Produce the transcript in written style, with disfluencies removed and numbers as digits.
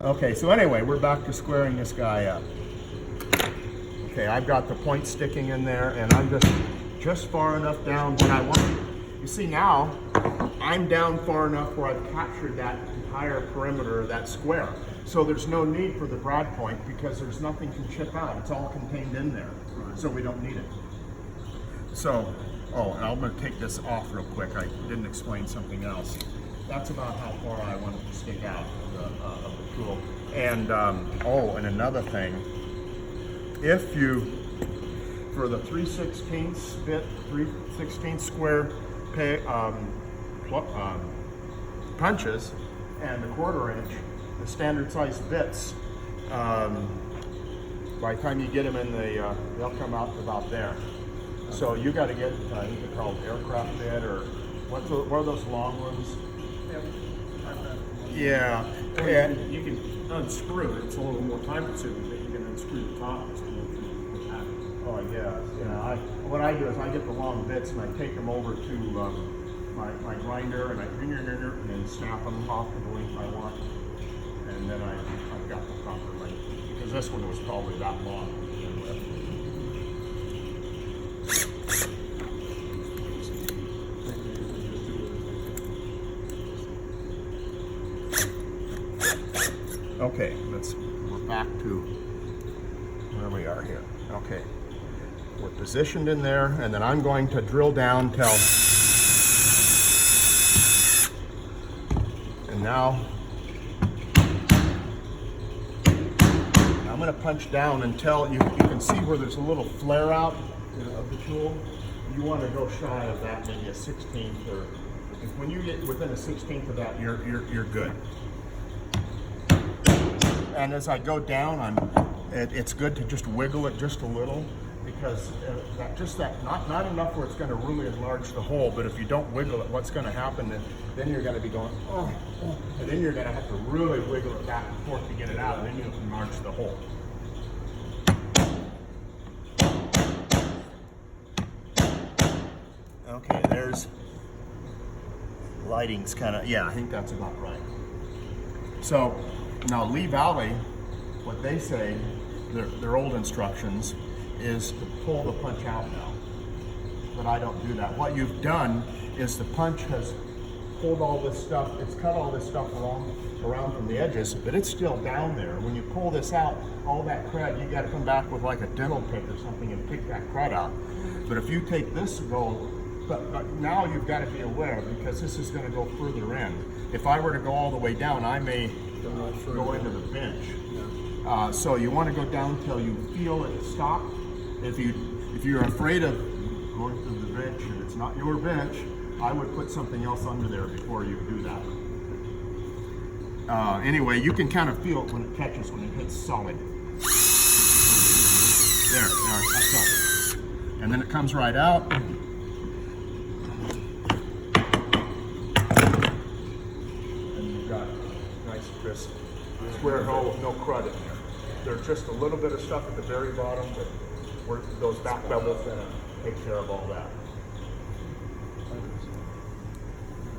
Okay, so anyway, we're back to squaring this guy up. Okay, I've got the point sticking in there, and I'm just far enough down when I want. You see now, I'm down far enough where I've captured that entire perimeter of that square. So there's no need for the brad point because there's nothing to chip out. It's all contained in there, so we don't need it. So, oh, and I'm going to take this off real quick. I didn't explain something else. That's about how far I want it to stick out of the tool. And oh, and another thing, if you, for the 3/16 bit, 3/16 square punches and the 1/4 inch, the standard size bits, by the time you get them in the, they'll come out about there. So you got to get, I think they're called aircraft bit, or what are those long ones? Yeah. And you can unscrew it. It's a little more time consuming, but you can unscrew the top. Oh yeah. Yeah. What I do is I get the long bits and I take them over to my grinder and I and then snap them off to the length I want, and then I've got the proper length because this one was probably that long to begin with. Okay, we're back to where we are here. Okay, we're positioned in there, and then I'm going to drill down till, and now I'm going to punch down until you can see where there's a little flare out of the tool. You want to go shy of that, maybe a 16th, or when you get within a 16th of that, you're good. And as I go down, it's good to just wiggle it just a little, because not enough where it's going to really enlarge the hole, but if you don't wiggle it, what's going to happen is then you're going to be going, oh, and then you're going to have to really wiggle it back and forth to get it out, and then you'll enlarge the hole. Okay, there's lighting's kind of, yeah, I think that's about right. So now Lee Valley, what they say, their old instructions, is to pull the punch out now. But I don't do that. What you've done is the punch has pulled all this stuff, it's cut all this stuff around from the edges, but it's still down there. When you pull this out, all that crud, you got to come back with like a dental pick or something and pick that crud out. But if you take this roll, but now you've got to be aware, because this is going to go further in. If I were to go all the way down, I may go into the bench. So you want to go down till you feel it stop. If you're afraid of going through the bench and it's not your bench, I would put something else under there before you do that. Anyway, you can kind of feel it when it catches, when it hits solid. There, that's up. And then it comes right out. Crisp square hole with no crud in there. There's just a little bit of stuff at the very bottom, but those back bevels take care of all that.